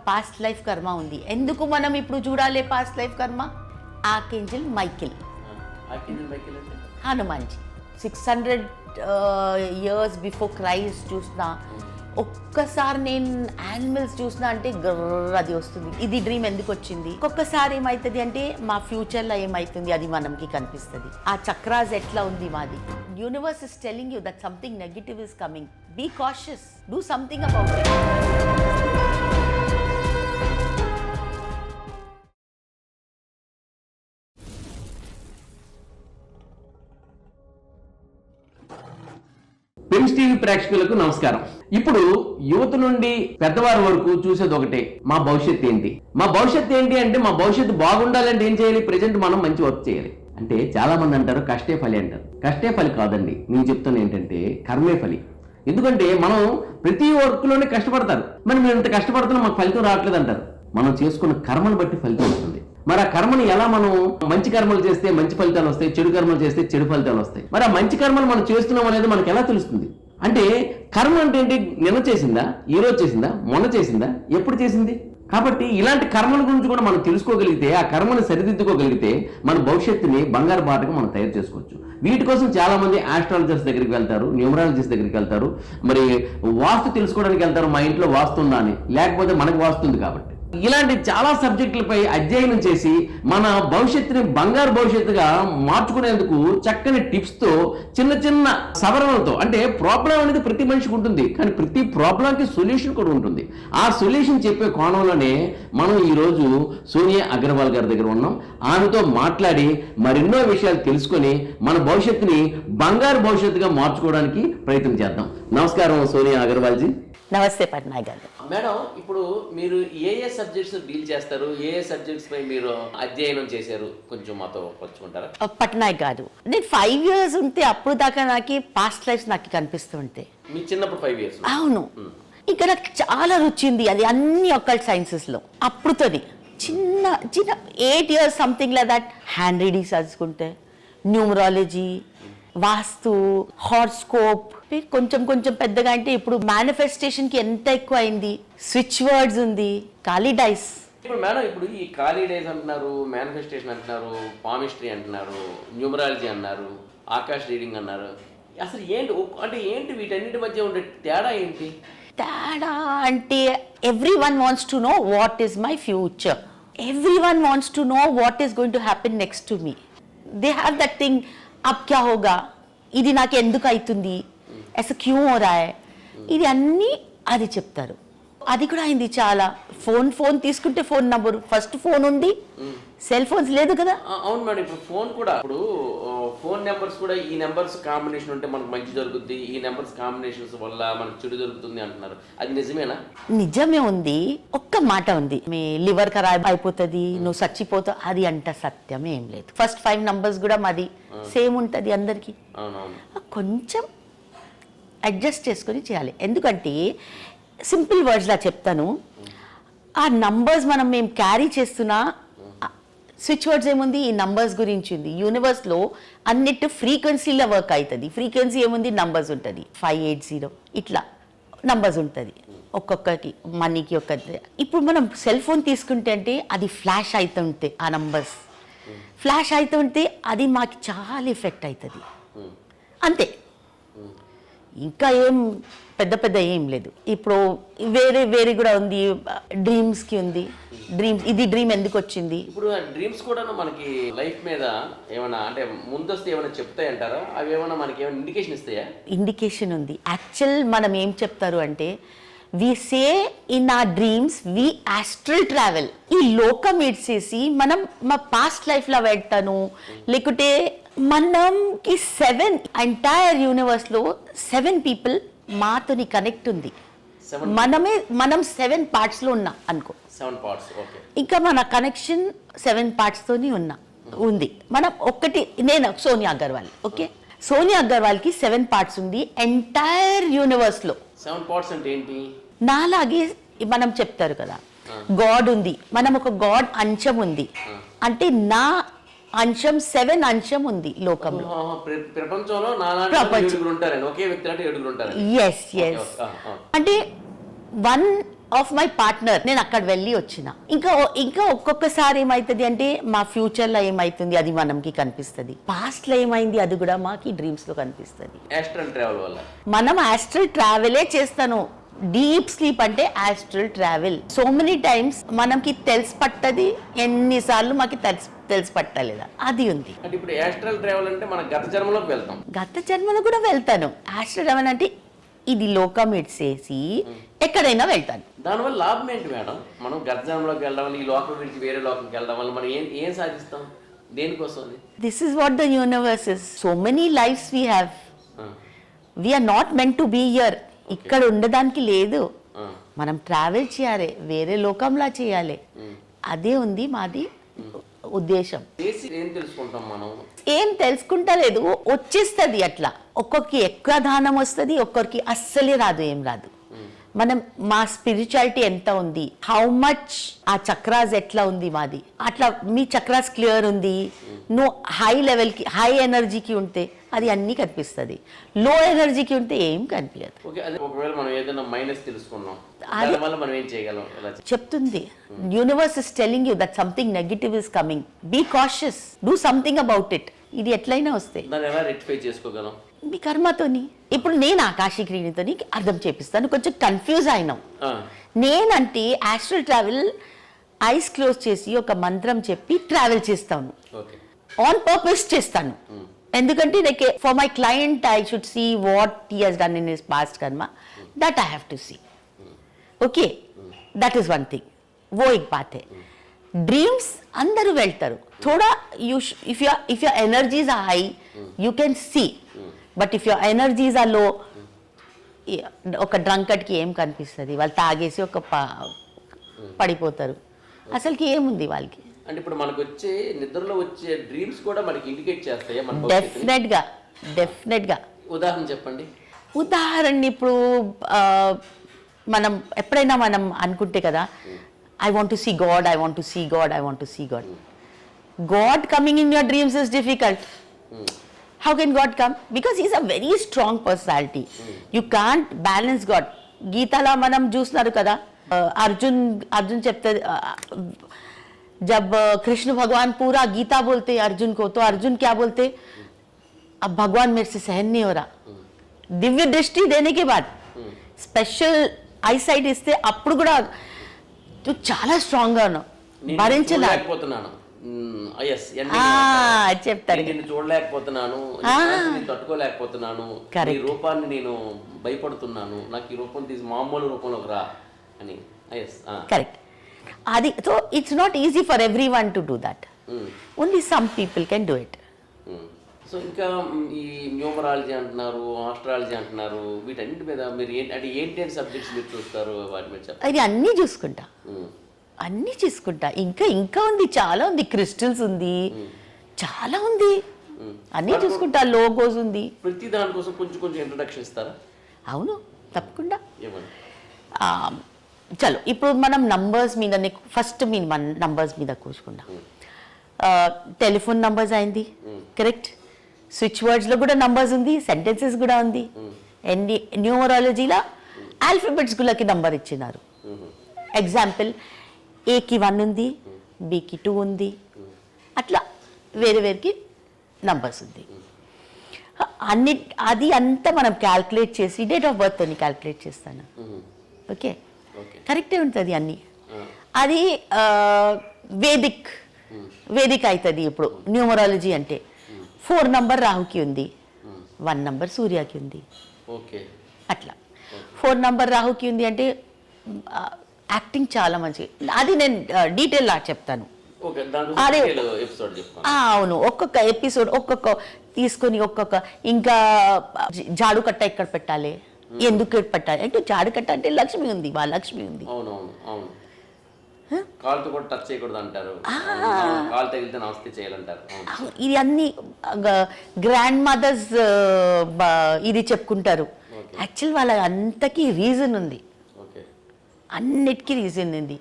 Past life కర్మ ఉంది. ఎందుకు మనం ఇప్పుడు చూడాలి పాస్ట్ లైఫ్ కర్మ? Archangel Michael, Hanumanji 600 years before Christ చూసిన ఒక్కసారి నేను యానిమల్స్ చూసిన అంటే అది వస్తుంది. ఇది డ్రీమ్ ఎందుకు వచ్చింది? ఒక్కొక్కసారి ఏమవుతుంది అంటే మా ఫ్యూచర్లో ఏమవుతుంది అది మనకి కనిపిస్తుంది. ఆ చక్రాస్ ఎట్లా ఉంది మాది. Universe is telling you that something negative is coming. Be cautious, do something about it. Pens TV ప్రేక్షకులకు నమస్కారం. ఇప్పుడు యువత నుండి పెద్దవారి వరకు చూసేది ఒకటే, మా భవిష్యత్తు ఏంటి, మా భవిష్యత్తు ఏంటి అంటే మా భవిష్యత్తు బాగుండాలంటే ఏం చేయాలి? ప్రెజెంట్ మనం మంచి వర్క్ చేయాలి. అంటే చాలా మంది అంటారు కష్టే ఫలి అంటారు. కష్టే ఫలి కాదండి, నేను చెప్తాను ఏంటంటే కర్మే ఫలి. ఎందుకంటే మనం ప్రతి వర్క్ లోనే కష్టపడతారు, మరి మేము ఇంత కష్టపడుతున్నా మాకు ఫలితం రావట్లేదు అంటారు. మనం చేసుకున్న కర్మను బట్టి ఫలితం వస్తుంది. మరి ఆ కర్మను ఎలా మనం మంచి కర్మలు చేస్తే మంచి ఫలితాలు వస్తాయి, చెడు కర్మలు చేస్తే చెడు ఫలితాలు వస్తాయి. మరి ఆ మంచి కర్మలు మనం చేస్తున్నాం అనేది మనకు ఎలా తెలుస్తుంది? అంటే కర్మ అంటే ఏంటి? నిన్న చేసిందా, ఈ రోజు చేసిందా, మొన్న చేసిందా, ఎప్పుడు చేసింది? కాబట్టి ఇలాంటి కర్మల గురించి కూడా మనం తెలుసుకోగలిగితే, ఆ కర్మను సరిదిద్దుకోగలిగితే మన భవిష్యత్తుని బంగారు బాటగా మనం తయారు చేసుకోవచ్చు. వీటి కోసం చాలా మంది ఆస్ట్రాలజర్స్ దగ్గరికి వెళ్తారు, న్యూమరాలజిస్ట్ దగ్గరికి వెళ్తారు, మరి వాస్తు తెలుసుకోవడానికి వెళ్తారు. మా ఇంట్లో వాస్తు ఉందా అని, లేకపోతే మనకు వాస్తుంది కాబట్టి. ఇలాంటి చాలా సబ్జెక్టులపై అధ్యయనం చేసి మన భవిష్యత్తుని బంగారు భవిష్యత్తుగా మార్చుకునేందుకు చక్కని టిప్స్ తో, చిన్న చిన్న సవరణలతో, అంటే ప్రాబ్లం అనేది ప్రతి మనిషికి ఉంటుంది, కానీ ప్రతి ప్రాబ్లంకి సొల్యూషన్ కూడా ఉంటుంది. ఆ సొల్యూషన్ చెప్పే కోణంలోనే మనం ఈరోజు సోనియా అగర్వాల్ గారి దగ్గర ఉన్నాం. ఆమెతో మాట్లాడి మరెన్నో విషయాలు తెలుసుకొని మన భవిష్యత్తుని బంగారు భవిష్యత్తుగా మార్చుకోవడానికి ప్రయత్నం చేద్దాం. నమస్కారం సోనియా అగర్వాల్ జీ. నమస్తే పట్నాయక్ గారు. మేడం, ఇప్పుడు మీరు ఏ సబ్జెక్ట్స్ డీల్ చేస్తారు, ఏ సబ్జెక్ట్స్ పై మీరు అధ్యయనం చేశారు, కొంచెం మాతో పంచుకుంటారా? పట్నాయక్ గారు, నేను 5 years ఉంటే అప్పుడు దాకా నాకు పాస్ట్ లైఫ్ నాకు కనిపిస్తుంటే. మీ చిన్నప్పుడు 5 years? అవును. ఇక్కడ నాకు చాలా రుచి ఉంది, అది అన్ని అకల్ట్ సైన్సెస్ లో. అప్పుడుతోది చిన్న చిన్న 8 years something like that. Hand reading చదువుకుంటే, న్యూమరాలజీ, వాస్తు, హార్స్కోప్, కొంచెం కొంచెం పెద్దగా అంటే ఇప్పుడు మేనిఫెస్టేషన్ కి ఎంత ఎక్కువ అయింది. స్విచ్ వర్డ్స్ ఉంది, ఖాళీ డైస్. ఇప్పుడు మేడం, ఇప్పుడు ఈ ఖాళీ డైస్ అంటున్నారు, మేనిఫెస్టేషన్ అంటున్నారు, పామిస్ట్రీ అంటున్నారు, న్యూమరాలజీ అన్నారు, ఆకాష్ రీడింగ్ అన్నారు. అసలు ఏంటి అంటే ఏంటి వీటన్నిటి మధ్య ఉండే తేడా ఏంటి? తేడా అంటే everyone wants to know what is my future. Everyone wants to know what is going to happen next to me. They have that thing, అబ్ క్యా హోగా, ఇది నాకు ఎందుకు అవుతుంది, ऐसा क्यों हो रहा है, ఇది అన్నీ అది చెప్తారు. అది కూడా అయింది చాలా. ఫోన్ తీసుకుంటే ఫోన్ నంబర్, ఫస్ట్ ఫోన్ ఉంది, సెల్ ఫోన్స్ లేదు కదా. అవును మేడం, ఇప్పుడు ఫోన్ కూడా, ఇప్పుడు ఫోన్ నెంబర్స్ కూడా ఈ నెంబర్స్ కాంబినేషన్ ఉంటే మనకు మంచి జరుగుద్ది, ఈ నెంబర్స్ కాంబినేషన్స్ వల్ల మనకు చెడు జరుగుతుంది అంటున్నారు. అది నిజమేనా? నిజమే ఉంది. ఒక్క మాట ఉంది, మీ లివర్ ఖరాబ్ అయిపోతుంది, నువ్వు చచ్చిపోతావు, అది అంట సత్యమే ఏం లేదు. ఫస్ట్ 5 numbers కూడా మాది సేమ్ ఉంటుంది అందరికి. కొంచెం అడ్జస్ట్ చేసుకొని చేయాలి. ఎందుకంటే సింపుల్ వర్డ్స్లా చెప్తాను, ఆ నంబర్స్ మేము క్యారీ చేస్తున్నా స్విచ్ వర్డ్స్ ఏముంది, ఈ నంబర్స్ గురించి ఉంది. యూనివర్స్లో అన్నిటి ఫ్రీక్వెన్సీలో వర్క్ అవుతుంది. ఫ్రీక్వెన్సీ ఏముంది, నంబర్స్ ఉంటుంది. 580 ఇట్లా నంబర్స్ ఉంటుంది ఒక్కొక్కటి, మనీకి ఒక్కటి. ఇప్పుడు మనం సెల్ ఫోన్ తీసుకుంటే అంటే అది ఫ్లాష్ అవుతుంటే, ఆ నంబర్స్ ఫ్లాష్ అవుతుంటే అది మాకు చాలా ఎఫెక్ట్ అవుతుంది అంతే. ఇంకా ఏం పెద్ద ఏం లేదు. ఇప్పుడు వేరే కూడా ఉంది, డ్రీమ్స్కి ఉంది. ఇది డ్రీమ్ ఎందుకు వచ్చింది? ఇప్పుడు డ్రీమ్స్ కూడా మనకి లైఫ్ మీద ఏమైనా అంటే ముందస్తు ఏమైనా చెప్తాయంటారా? అవి ఏమైనా మనకి ఏమైనా ఇండికేషన్ ఇస్తాయా? ఇండికేషన్ ఉంది. యాక్చువల్ మనం ఏం చెప్తారు అంటే, we say in our dreams we astral travel. ఈ లోకం ఇడ్చేసి మనం మా పాస్ట్ లైఫ్లో వెళ్తాను, లేకుంటే మనకి 7 ఎంటైర్ యూనివర్స్ లో 7 people మాతోని కనెక్ట్ ఉంది. మనం 7 parts లో ఉన్నా అనుకో. 7 parts, ఓకే. ఇంకా మన కనెక్షన్ 7 parts తోని ఉంది. మనం ఒక్కటి, నేను సోనియా అగర్వాల్, ఓకే. సోనియా అగర్వాల్ కి 7 parts ఉంది ఎంటైర్ యూనివర్స్ లో. 7 parts అంటే ఏంటి? నాలాగే మనం చెప్తారు కదా, గాడ్ ఉంది, మనం ఒక గాడ్ అంశం ఉంది అంటే నా అంశం 7 అంశం ఉంది లోకంలో. ప్రపంచంలో ఒకే వ్యక్తి అంటే 7 ఉంటారు. ఎస్ అంటే 1 ఆఫ్ మై పార్ట్నర్ నేను అక్కడ వెళ్ళి వచ్చిన. ఇంకా ఒక్కొక్కసారి ఏమైతుంది అంటే మా ఫ్యూచర్ లో ఏమైతుంది అది మనకి కనిపిస్తుంది, పాస్ట్ లో ఏమైంది అది కూడా మాకి డ్రీమ్స్ లో కనిపిస్తుంది. ఆస్ట్రల్ ట్రావెల్ వల్ల మనం ఆస్ట్రల్ ట్రావెలే చేస్తాను. డీప్ స్లీప్ అంటే astral travel. So many times మనకి తెలిసి పట్టది, ఎన్నిసార్లు మాకు తెలిసి పట్టలేదా అది ఉంది. అంటే ఇప్పుడు ఆస్ట్రల్ ట్రావెల్ అంటే మన గత జన్మలోకి వెళ్తాం. గత జన్మలో కూడా వెళ్తాను. ఆస్ట్రల్ ట్రావెల్ అంటే ఇది లోకం ఇడ్సేసి ఎక్కడైనా వెళ్తాను. దానివల్ల లాభం ఏంటి మేడం? మనం గత జన్మలోకి వెళ్ళడం వల్ల, ఈ లోకం నుంచి వేరే లోకంకి వెళ్ళడం వల్ల మనం ఏం సాధిస్తాం? దేనికోసం? This is what the universe is. So many lifes we have. We're not meant to be here. ఇక్కడ ఉండడానికి లేదు, మనం ట్రావెల్ చేయాలి, వేరే లోకంలా చేయాలి. అదే ఉంది మాది ఉద్దేశం. ఏం తెలుసుకుంటాం మనం? ఏం తెలుసుకుంటలేదు, వచ్చేస్తుంది అట్లా. ఒక్కొక్కరికి ఎక్కువ దానం వస్తుంది, ఒక్కొక్కరికి అస్సలే రాదు, ఏం రాదు. మనం మా స్పిరిచువాలిటీ ఎంత ఉంది, హౌ మచ్ ఆ చక్రాస్ ఎట్లా ఉంది మాది, అట్లా మీ చక్రాస్ క్లియర్ ఉంది. నువ్వు హై లెవెల్కి హై ఎనర్జీకి ఉంటే అది అన్నీ కనిపిస్తుంది, లో ఎనర్జీకి ఉంటే ఏం కనిపించదు. ఒకవేళ మనం ఏదైనా మైనస్ తెలుసుకున్నాం, దానివల్ల మనం ఏం చేయగలం? చెప్తుంది universe is telling you that something negative is coming, be cautious, do something about it. ఇది ఎట్లయినా వస్తాయి. దాన్ని ఎలా రెక్టిఫై చేసుకోగలం? మీ కర్మతోని. ఇప్పుడు నేను ఆకాశిక్రీనితో అర్థం చేపిస్తాను. కొంచెం కన్ఫ్యూజ్ అయినాం. నేనంటే ఆస్ట్రల్ ట్రావెల్ ఐస్ క్లోజ్ చేసి ఒక మంత్రం చెప్పి ట్రావెల్ చేస్తాను, ఆన్ పర్పస్ చేస్తాను. ఎందుకంటే like for my client I should see what he has done in his past karma, that I have to see. Okay, that is one thing. वो एक बात है. డ్రీమ్స్ అందరూ వెళ్తారు. థోడా if your energies are high you can see, but if your energies are low, ఒక డ్రంకర్డ్కి ఏం కనిపిస్తుంది? వాళ్ళు తాగేసి ఒక పడిపోతారు, అసలుకి ఏముంది వాళ్ళకి. అంటే ఇప్పుడు మనకు వచ్చే నిద్రలో వచ్చే డ్రీమ్స్ కూడా మనకి ఇండికేట్ చేస్తాయా? డెఫినెట్గా. ఉదాహరణ చెప్పండి. ఉదాహరణ ఇప్పుడు మనం ఎప్పుడైనా మనం అనుకుంటే కదా, I want to see God, I want to see God, I want to see God. God coming in your dreams is difficult. How can God come? Because he's a very strong personality. You can't balance God. గీతలో మనం చూస్తున్నారు కదా, अर्जुन చెప్తే जब कृष्ण भगवान पूरा गीता बोलते अर्जुन को, तो अर्जुन क्या बोलते? अब भगवान मेरे से सहन नहीं हो रहा. दिव्य दृष्टि देने के बाद स्पेशल ఐసైట్ ఇస్తే అప్పుడు కూడా చాలా స్ట్రాంగ్ గా ఉన్నావు, భరించలేకపోతున్నాను చెప్తారు, నేను చూడలేకపోతున్నాను, తట్టుకోలేకపోతున్నాను, ఈ రూపాన్ని నేను భయపడుతున్నాను, నాకు ఈ రూపం తీసి మామూలు రూపంలోకి రా అని. కరెక్ట్. అది so it's not easy for every one to do that, only some people can do it. So ఇంకా ఈ న్యూమరాలజీ అంటున్నారు, ఆస్ట్రాలజీ అంటున్నారు, వీటన్నిటి మీద మీరు ఏంటి సబ్జెక్ట్స్ మీరు చూస్తారు? వాటి మీద చెప్పండి. అది అన్నీ చూసుకుంటా, అన్నీ చూసుకుంటా. ఇంకా ఉంది, చాలా ఉంది. క్రిస్టల్స్ ఉంది, చాలా ఉంది, అన్నీ చూసుకుంటా. లోగోస్ ఉంది. ప్రతి దానికోసం కొంచెం ఇంట్రొడక్షన్ ఇస్తారా? అవును, తప్పకుండా. చలో ఇప్పుడు మనం నంబర్స్ మీద ఫస్ట్ మన నంబర్స్ మీద కూర్చుకుందాం. టెలిఫోన్ నంబర్స్ అయింది, కరెక్ట్. స్విచ్ వర్డ్స్లో కూడా నంబర్స్ ఉంది, సెంటెన్సెస్ కూడా ఉంది. న్యూమరాలజీలో ఆల్ఫాబెట్స్ గులకి నంబర్ ఇచ్చినారు. ఎగ్జాంపుల్ ఏకి 1 ఉంది, బికి 2 ఉంది, అట్లా వేరేకి నంబర్స్ ఉంది. అది అంతా మనం క్యాల్కులేట్ చేసి డేట్ ఆఫ్ బర్త్ అని క్యాల్కులేట్ చేస్తాను. ఓకే, కరెక్టే ఉంటుంది అన్నీ. అది వేదిక్ అవుతుంది. ఇప్పుడు న్యూమరాలజీ అంటే 4 నంబర్ రాహుకి ఉంది, 1 నంబర్ సూర్యకి ఉంది. అట్లా 4 నంబర్ రాహుకి ఉంది అంటే యాక్టింగ్ చాలా మంచి. అది నేను డీటెయిల్గా చెప్తాను. అదే అవును, ఒక్కొక్క ఎపిసోడ్ ఒక్కొక్క తీసుకొని ఒక్కొక్క. ఇంకా జాడు కట్ట ఎక్కడ పెట్టాలి, ఎందుకు పెట్టాలి అంటే, జాడు కట్ట అంటే లక్ష్మి ఉంది, లక్ష్మి ఉంది. కాలుతో కూడా టచ్ చేయకూడదు అంటారు, కాలు తగిలితే నమస్తే చేయాలంటారు. ఇది అన్ని గ్రాండ్ మదర్స్ ఇది చెప్పుకుంటారు. యాక్చువల్ వాళ్ళ అంతకీ రీజన్ ఉంది, అన్నిటికీ రీజన్ ఉంది.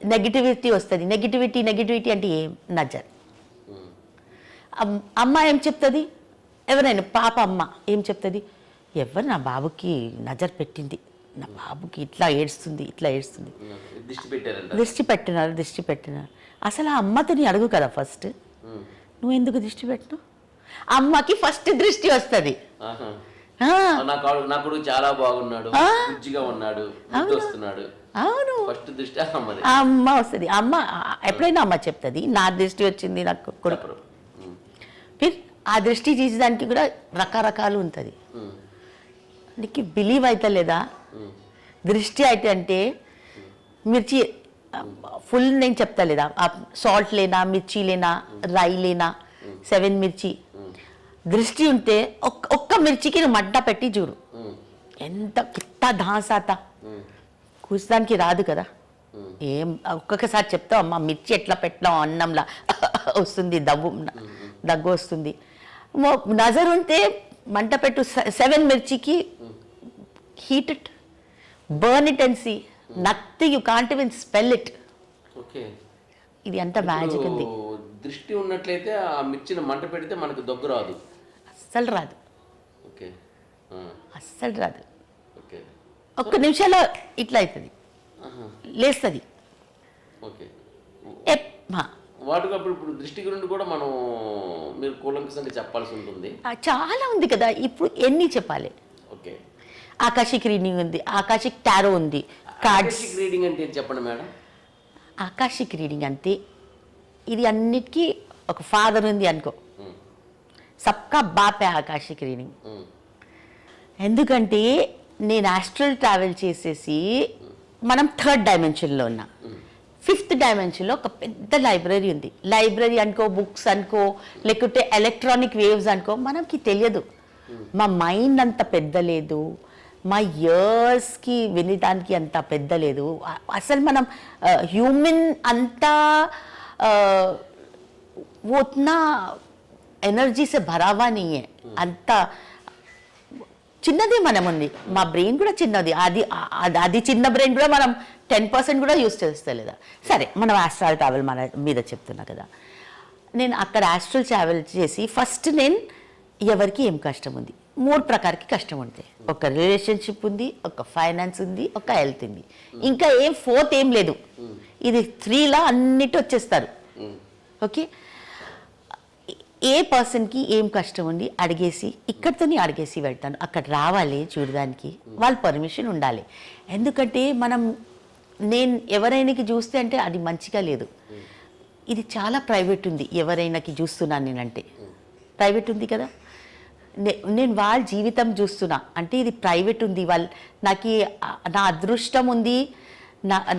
నెగిటివిటీ వస్తుంది. నెగిటివిటీ అంటే ఏం? నజర్. అమ్మ ఏం చెప్తుంది? ఎవరైనా పాప అమ్మ ఏం చెప్తుంది? ఎవరు నా బాబుకి నజర్ పెట్టింది, నా బాబుకి ఇట్లా ఏడుస్తుంది ఇట్లా ఏడుస్తుంది, దిష్టి పెట్టారంట. దిష్టి పెట్టినారు. అసలు ఆ అమ్మతోని అడుగు కదా ఫస్ట్, నువ్వు ఎందుకు దిష్టి పెట్టినావు? అమ్మకి ఫస్ట్ దృష్టి వస్తుంది. ఆహా. నా కొడుకు చాలా బాగున్నాడు, బుజ్జిగా ఉన్నాడు, వస్తున్నాడు. అవును, ఫస్ట్ దృష్టి అమ్మ వస్తుంది. అమ్మ ఎప్పుడైనా అమ్మ చెప్తుంది నా దృష్టి వచ్చింది నాకు కొడుకు. ఆ దృష్టి తీసేదానికి కూడా రకరకాలు ఉంటుంది. నీకు బిలీవ్ అయితే లేదా? దృష్టి అయితే అంటే మిర్చి ఫుల్ నేను చెప్తా లేదా, సాల్ట్ లేనా, మిర్చి లేనా, రై లేనా, 7 మిర్చి. దృష్టి ఉంటే ఒక్క మిర్చికి నువ్వు మంట పెట్టి చూడు, ఎంత కిత్తా ధాసాత కూర్చోడానికి రాదు కదా. ఏం ఒక్కొక్కసారి చెప్తావు అమ్మ మిర్చి ఎట్లా పెట్టినావు అన్నంలా వస్తుంది, దగ్గు వస్తుంది. నజర్ ఉంటే మంట పెట్టు 7 మిర్చికి, heat it, burn it and see, nothing, you can't even smell it. ఇది అంత మ్యాజిక్ ఉంది. దృష్టి ఉన్నట్లయితే ఆ మిర్చిని మంట పెడితే మనకు దగ్గు రాదు, అస్సలు రాదు, అస్సలు రాదు. ఒక్క నిమిషాల్లో ఇట్లా అవుతుంది, లేస్తుంది. వాటికి ఇప్పుడు దృష్టి గురించి కూడా మనం మీరు కూలంకషంగా చెప్పాల్సి ఉంటుంది. చాలా ఉంది కదా, ఇప్పుడు ఎన్ని చెప్పాలి. ఓకే, ఆకాశిక్ రీడింగ్ ఉంది, ఆకాశిక్ టారో ఉంది. ఆకాశిక్ రీడింగ్ అంటే చెప్పండి మేడం. ఆకాశిక్ రీడింగ్ అంటే ఇది అన్నిటికీ ఒక ఫాదర్ ఉంది అనుకో, సబ్కా బాపే ఆకాశిక్ రీడింగ్. ఎందుకంటే నేను ఆస్ట్రల్ ట్రావెల్ చేసేసి మనం 3rd డైమెన్షన్లో ఉన్నా, 5th డైమెన్షన్లో ఒక పెద్ద లైబ్రరీ ఉంది. లైబ్రరీ అనుకో, బుక్స్ అనుకో, లేకుంటే ఎలక్ట్రానిక్ వేవ్స్ అనుకో, మనకి తెలియదు. మా మైండ్ అంత పెద్ద లేదు, మా ఇయర్స్కి వినడానికి అంత పెద్ద లేదు. అసలు మనం హ్యూమన్ అంతా वो उतना एनर्जी से भरा हुआ नहीं है. అంత చిన్నది మనం ఉంది, మా బ్రెయిన్ కూడా చిన్నది. అది చిన్న బ్రెయిన్ కూడా మనం 10% కూడా యూజ్ చేస్తలేదా. సరే, మనం ఆస్ట్రల్ ట్రావెల్ మన మీద చెప్తున్నా కదా. నేను అక్కడ ఆస్ట్రల్ ట్రావెల్ చేసి ఫస్ట్ నేను ఎవరికి ఏం కష్టం ఉంది, 3 ప్రకారకి కష్టం ఉంటాయి. ఒక రిలేషన్షిప్ ఉంది, ఒక ఫైనాన్స్ ఉంది, ఒక హెల్త్ ఉంది, ఇంకా ఏం 4th ఏం లేదు. ఇది 3లా అన్నిటి వచ్చేస్తారు. ఓకే, ఏ పర్సన్కి ఏం కష్టం ఉంది అడిగేసి, ఇక్కడితోనే అడిగేసి వెళ్తాను. అక్కడ రావాలి చూడడానికి, వాళ్ళ పర్మిషన్ ఉండాలి. ఎందుకంటే నేను ఎవరైనాకి చూస్తే అంటే అది మంచిగా లేదు. ఇది చాలా ప్రైవేట్ ఉంది. ఎవరైనాకి చూస్తున్నాను నేనంటే ప్రైవేట్ ఉంది కదా, నేను వాళ్ళ జీవితం చూస్తున్నా అంటే ఇది ప్రైవేట్ ఉంది. నాకు నా అదృష్టం ఉంది,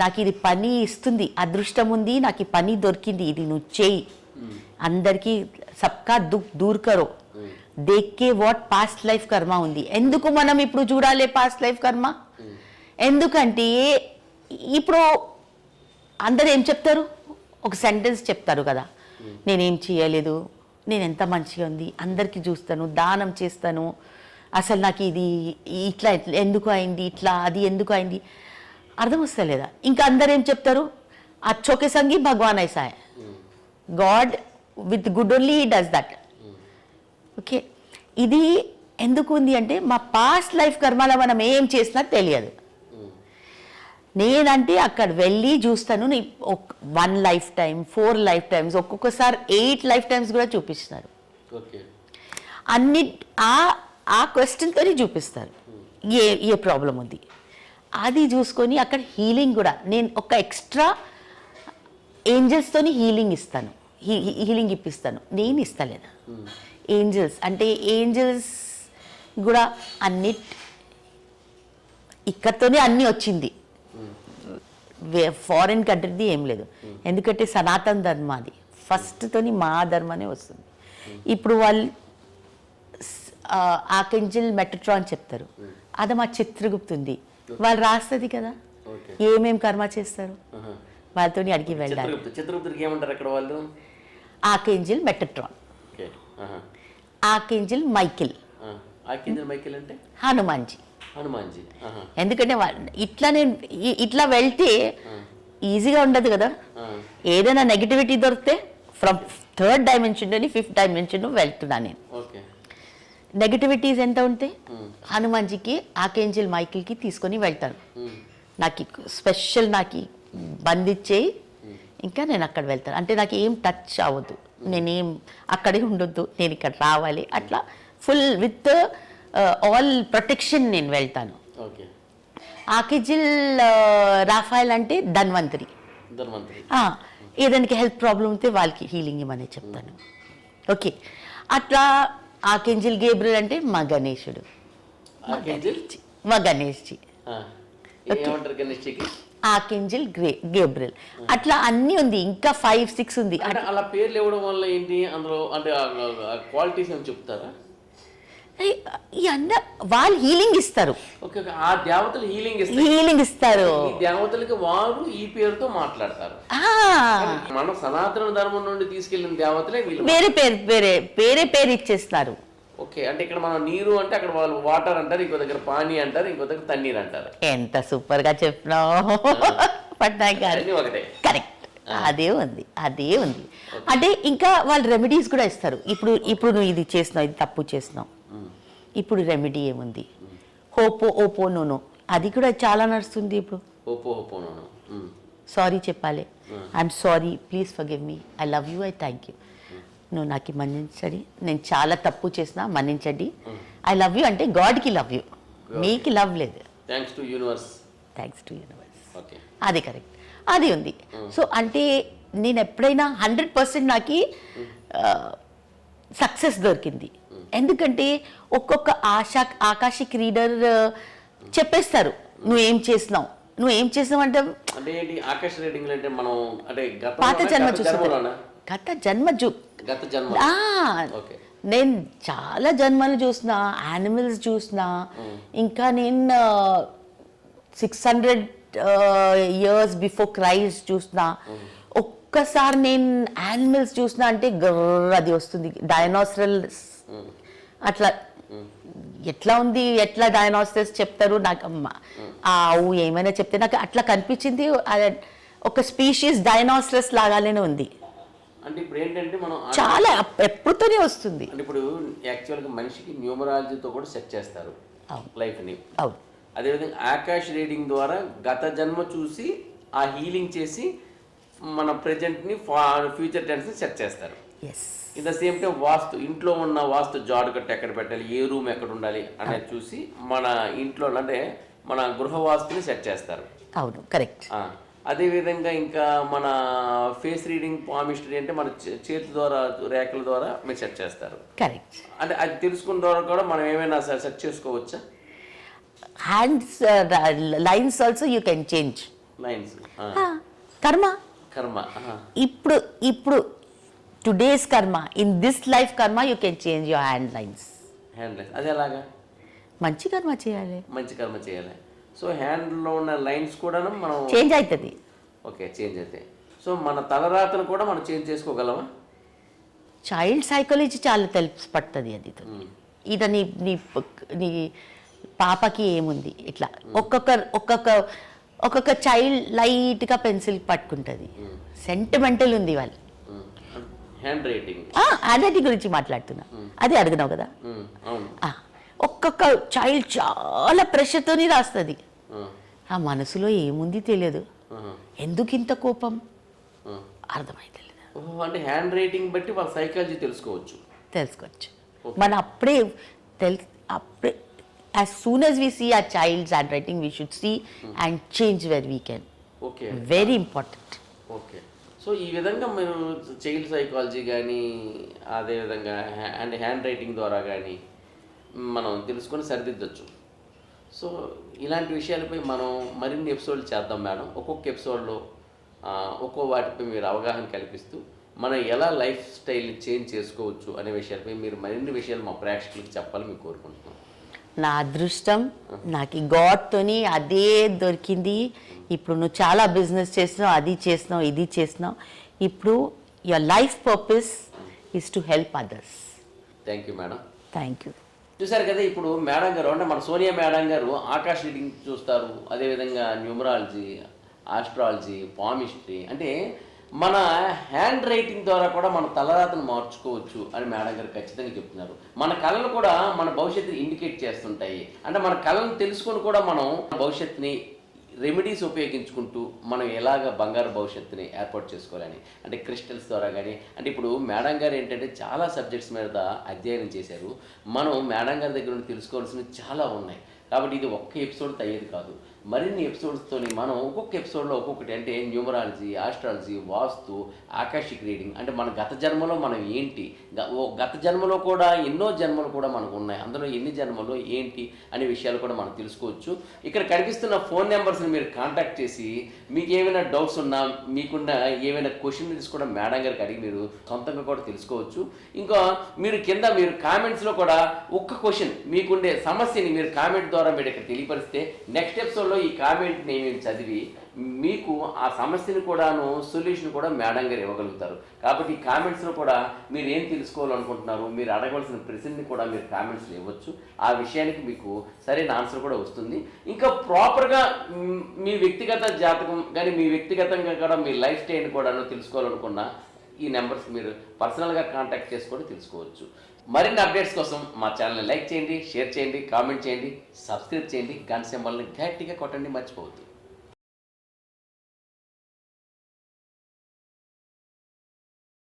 నాకు ఇది పని ఇస్తుంది, అదృష్టం ఉంది, నాకు ఈ పని దొరికింది, ఇది నువ్వు చేయి, అందరికీ సబ్కా దుఃఖ్ దూర్ కరో, దేక్కే వాట్ పాస్ట్ లైఫ్ కర్మ ఉంది. ఎందుకు మనం ఇప్పుడు చూడాలి పాస్ట్ లైఫ్ కర్మ? ఎందుకంటే ఇప్పుడు అందరు ఏం చెప్తారు, ఒక సెంటెన్స్ చెప్తారు కదా, నేనేం చేయలేదు, నేను ఎంత మంచిగా ఉంది, అందరికీ చూస్తాను, దానం చేస్తాను, అసలు నాకు ఇది ఇట్లా ఎందుకు అయింది, ఇట్లా అది ఎందుకు అయింది, అర్థం వస్తలేదా? ఇంకా అందరు ఏం చెప్తారు, అచ్చోకే సంగి భగవాన్ ఐసా హై, God with good only he does that. Okay, ఇది ఎందుకు ఉంది అంటే మా పాస్ట్ లైఫ్ కర్మలో మనం ఏం చేసినా తెలియదు. నేనంటే అక్కడ వెళ్ళి చూస్తాను, 1 లైఫ్ టైం, 4 లైఫ్ టైమ్స్, ఒక్కొక్కసారి 8 లైఫ్ టైమ్స్ కూడా చూపిస్తున్నారు. అన్ని ఆ క్వశ్చన్తోనే చూపిస్తారు ఏ ప్రాబ్లం ఉంది అది చూసుకొని అక్కడ హీలింగ్ కూడా నేను ఒక ఎక్స్ట్రా ఏంజల్స్తోని హీలింగ్ ఇస్తాను, హీలింగ్ ఇప్పిస్తాను. నేను ఇస్తలేదా ఏంజల్స్ అంటే ఏంజల్స్ కూడా అన్ని ఇక్కడతోనే అన్నీ వచ్చింది, ఫారిన్ కంట్రీది ఏం లేదు. ఎందుకంటే సనాతన ధర్మాది ఫస్ట్తోని మా ధర్మనే వస్తుంది. ఇప్పుడు వాళ్ళు ఆర్కేంజెల్ మెటట్రాన్ చెప్తారు, అది మా చిత్రగుప్తు ఉంది, వాళ్ళు రాస్తుంది కదా ఏమేం కర్మ చేస్తారు, వాళ్ళతో అడిగి వెళ్ళాలి. ఆర్కేంజెల్ మెటట్రాన్, ఆర్కేంజెల్ మైకిల్, హనుమాన్జీ. ఎందుకంటే ఇట్లా వెళ్తే ఈజీగా ఉండదు కదా, ఏదైనా నెగిటివిటీ దొరికితే ఫ్రమ్ 3rd డైమెన్షన్ అని 5th డైమెన్షన్ వెళ్తున్నా నెగటివిటీస్ ఎంత ఉంటే హనుమాన్జీకి ఆర్కేంజల్ మైకిల్కి తీసుకొని వెళ్తాను. నాకు స్పెషల్ నాకు బంధించేయి, ఇంకా నేను అక్కడ వెళ్తాను. అంటే నాకు ఏం టచ్ అవ్వద్దు, నేనేం అక్కడే ఉండొద్దు, నేను ఇక్కడ రావాలి, అట్లా ఫుల్ విత్ ఆల్ ప్రొటెక్షన్ నేను వెళ్తాను. ఆర్కేంజల్ రాఫాయల్ అంటే ధన్వంతరి. ఏదైనా హెల్త్ ప్రాబ్లం ఉంటే వాళ్ళకి హీలింగ్ ఇవ్వమని చెప్తాను. ఓకే, అట్లా ఆర్కేంజల్ గేబ్రియల్ అంటే మా గణేశుడు, మా గణేష్జీ. ఆర్కేంజల్ గేబ్రియల్ అట్లా అన్ని ఉంది, ఇంకా 5-6 ఉంది. అలా పేర్లు ఇవ్వడం వల్ల ఏంటి అందులో అంటే క్వాలిటీస్ అని చెప్తారా? వాళ్ళు హీలింగ్ ఇస్తారు. ఆ దేవతలు హీలింగ్ ఇస్తారు. ఈ దేవతలకి వారు ఈ పేరుతో మాట్లాడతారు. మనం సనాతన ధర్మం నుండి తీసుకెళ్లిన దేవతలే వేరే పేరు ఇచ్చేస్తారు. ఓకే, అంటే ఇక్కడ మనం నీరు అంటే అక్కడ వాళ్ళు వాటర్ అంటారు, ఇంకో దగ్గర పానీ అంటారు, ఇంకో దగ్గర తన్నీరు అంటారు. ఎంత సూపర్ గా చెప్పినావు పట్నాయక్ గారు. కరెక్ట్, అదే ఉంది. అంటే ఇంకా వాళ్ళు రెమెడీస్ కూడా ఇస్తారు. ఇప్పుడు నువ్వు ఇది చేసినావు, ఇది తప్పు చేసినావు, ఇప్పుడు రెమెడీ ఏముంది, హోపో ఓపో నోనో, అది కూడా చాలా నడుస్తుంది ఇప్పుడు. సారీ చెప్పాలి, I'm sorry, please forgive me, I love you, I thank you, నువ్వు నాకు మన్నించండి, నేను చాలా తప్పు చేసినా మన్నించండి, ఐ లవ్ యూ అంటే గాడ్కి లవ్ యూ, మీకు లవ్ లేదు. Thanks to universe. అది కరెక్ట్, అది ఉంది. సో అంటే నేను ఎప్పుడైనా 100% నాకు సక్సెస్ దొరికింది. ఎందుకంటే ఒక్కొక్క ఆకాశిక్ రీడర్ చెప్పేస్తారు నువ్వేం చేసినావు అంటే ఆకాశ రీడింగ్ అంటే మనం అంటే పాత జన్మ చూస్తున్నా, గత జన్మ నేను చాలా జన్మలు చూసిన, యానిమల్స్ చూసిన, ఇంకా నేను 600 years బిఫోర్ క్రైస్ట్ చూసిన. ఒక్కసారి నేను యానిమల్స్ చూసిన అంటే అది వస్తుంది, డైనోసరల్స్. అట్లా ఎట్లా ఉంది, ఎట్లా డైనోసరస్ చెప్తారు నాకు, ఆవు ఏమైనా చెప్తే నాకు అట్లా కనిపించింది. ఒక స్పీషీస్ డైనోసరస్ లాగానే ఉంది. అంటే ఇప్పుడు ఏంటంటే మనం చాలా ఎప్పుడుతోనే వస్తుంది. అంటే ఇప్పుడు యాక్చువల్గా మనిషికి న్యూమరాలజీతో కూడా సెట్ చేస్తారు లైఫ్ని. అవును, అదేవిధంగా ఆకాష్ రీడింగ్ ద్వారా గత జన్మ చూసి ఆ హీలింగ్ చేసి మన ప్రెజెంట్ని ఫ్యూచర్ టెన్స్ని సెట్ చేస్తారు. ఇన్ ద సేమ్ టైం వాస్తు, ఇంట్లో ఉన్న వాస్తు జాడు కట్ట ఎక్కడ పెట్టాలి, ఏ రూమ్ ఎక్కడ ఉండాలి అనేది చూసి మన ఇంట్లో అంటే మన గృహ వాస్తుని సెట్ చేస్తారు. అవును, కరెక్ట్. అదేవిధంగా ఇంకా మన ఫేస్ రీడింగ్, పామిస్టరీ అంటే మన చేతి ద్వారా, రేఖల ద్వారా మీరు సెట్ చేస్తారు. కరెక్ట్. అంటే అది తెలుసుకున్న ద్వారా కూడా మనం ఏమైనా సెట్ చేసుకోవచ్చా? Hands lines also you can change. Lines కర్మ ఇప్పుడు టుడేస్ కర్మ, ఇన్ దిస్ లైఫ్ కర్మ you can change your hand lines. అది ఎలాగా? మంచి కర్మ చేయాలి. సో హ్యాండ్లో ఉన్న లైన్స్ కూడా మనం చేంజ్ అవుతుంది. ఓకే, చేంజ్ అవుతాయి. సో మన తలరాతను కూడా మనం చేంజ్ చేసుకోగలమా? చైల్డ్ సైకాలజీ చాలా తెలిసి పడుతుంది. అది ఇది నీ పాపకి ఏముంది, ఇట్లా ఒక్కొక్క చైల్డ్ లైట్గా పెన్సిల్ పట్టుకుంటుంది, సెంటిమెంటల్ ఉంది వాళ్ళు. హ్యాండ్ రైటింగ్ గురించి మాట్లాడుతున్నా, అది అడిగినావు కదా. ఒక్కొక్క చైల్డ్ చాలా ప్రెషర్తోని రాస్తుంది, ఆ మనసులో ఏముంది తెలియదు, ఎందుకు ఇంత కోపం అర్థమైతే లేదు. అంటే హ్యాండ్ రైటింగ్ బట్టి వాళ్ళ సైకాలజీ తెలుసుకోవచ్చు. మన అప్పుడే as soon as we see our child's handwriting, we should see and change where we can. Okay. Very important. Okay. So ఈ విధంగా మీరు చైల్డ్ సైకాలజీ కానీ అదేవిధంగా హ్యాండ్ రైటింగ్ ద్వారా కానీ మనం తెలుసుకొని సరిదిద్దచ్చు. సో ఇలాంటి విషయాలపై మనం మరిన్ని ఎపిసోడ్లు చేద్దాం మేడం. ఒక్కొక్క ఎపిసోడ్లో ఒక్కో వాటిపై మీరు అవగాహన కల్పిస్తూ మనం ఎలా లైఫ్ స్టైల్ని చేంజ్ చేసుకోవచ్చు అనే విషయాలపై మీరు మరిన్ని విషయాలు మా ప్రేక్షకులకు చెప్పాలని మీకు కోరుకుంటున్నాం. నా అదృష్టం, నాకు గాడ్తోని అదే దొరికింది. ఇప్పుడు నువ్వు చాలా బిజినెస్ చేస్తున్నావు, అది చేస్తున్నావు, ఇది చేస్తున్నావు. ఇప్పుడు your life purpose is to help others. Thank you madam. Thank you. చూసారు కదా, ఇప్పుడు మేడం గారు అంటే మన సోనియా మేడం గారు ఆకాశ్ రీడింగ్ చూస్తారు, అదేవిధంగా న్యూమరాలజీ, ఆస్ట్రాలజీ, పామిస్ట్రీ, అంటే మన హ్యాండ్ రైటింగ్ ద్వారా కూడా మన తలరాతను మార్చుకోవచ్చు అని మేడం గారు ఖచ్చితంగా చెప్తున్నారు. మన కళలు కూడా మన భవిష్యత్తుని ఇండికేట్ చేస్తుంటాయి. అంటే మన కళలను తెలుసుకొని కూడా మనం భవిష్యత్తుని రెమెడీస్ ఉపయోగించుకుంటూ మనం ఎలాగ బంగారు భవిష్యత్తుని ఏర్పాటు చేసుకోవాలని, అంటే క్రిస్టల్స్ ద్వారా కానీ, అంటే ఇప్పుడు మేడం గారు ఏంటంటే చాలా సబ్జెక్ట్స్ మీద అధ్యయనం చేశారు. మనం మేడం గారి దగ్గర నుండి తెలుసుకోవాల్సినవి చాలా ఉన్నాయి. కాబట్టి ఇది ఒక్క ఎపిసోడ్ అయ్యేది కాదు, మరిన్ని ఎపిసోడ్స్తోని మనం ఒక్కొక్క ఎపిసోడ్లో ఒక్కొక్కటి, అంటే న్యూమరాలజీ, ఆస్ట్రాలజీ, వాస్తు, ఆకాశిక్ రీడింగ్, అంటే మన గత జన్మలో మనం ఏంటి, గత జన్మలో కూడా ఎన్నో జన్మలు కూడా మనకు ఉన్నాయి, అందులో ఎన్ని జన్మలు ఏంటి అనే విషయాలు కూడా మనం తెలుసుకోవచ్చు. ఇక్కడ కనిపిస్తున్న ఫోన్ నెంబర్స్ని మీరు కాంటాక్ట్ చేసి మీకు ఏమైనా డౌట్స్ ఉన్నా, మీకున్న ఏమైనా క్వశ్చన్స్ కూడా మేడం గారికి అడిగి మీరు సొంతంగా కూడా తెలుసుకోవచ్చు. ఇంకా మీరు కింద మీరు కామెంట్స్లో కూడా ఒక్క క్వశ్చన్, మీకుండే సమస్యని మీరు కామెంట్ ద్వారా మీరు ఇక్కడ తెలియపరిస్తే నెక్స్ట్ ఎపిసోడ్లో ఈ కామెంట్ని మేము చదివి మీకు ఆ సమస్యను కూడాను సొల్యూషన్ కూడా మేడం గారు ఇవ్వగలుగుతారు. కాబట్టి ఈ కామెంట్స్లో కూడా మీరు ఏం తెలుసుకోవాలనుకుంటున్నారు, మీరు అడగవలసిన ప్రశ్నని కూడా మీరు కామెంట్స్లో ఇవ్వచ్చు. ఆ విషయానికి మీకు సరైన ఆన్సర్ కూడా వస్తుంది. ఇంకా ప్రాపర్గా మీ వ్యక్తిగత జాతకం కానీ, మీ వ్యక్తిగతంగా కూడా మీ లైఫ్ స్టైల్ని కూడా తెలుసుకోవాలనుకున్నా ఈ నెంబర్స్ మీరు పర్సనల్గా కాంటాక్ట్ చేసుకొని తెలుసుకోవచ్చు. మరిన్ని అప్డేట్స్ కోసం మా ఛానల్ని లైక్ చేయండి, షేర్ చేయండి, కామెంట్ చేయండి, సబ్స్క్రైబ్ చేయండి, గంట సింబల్ని గట్టిగా కొట్టండి, మర్చిపోవద్దు.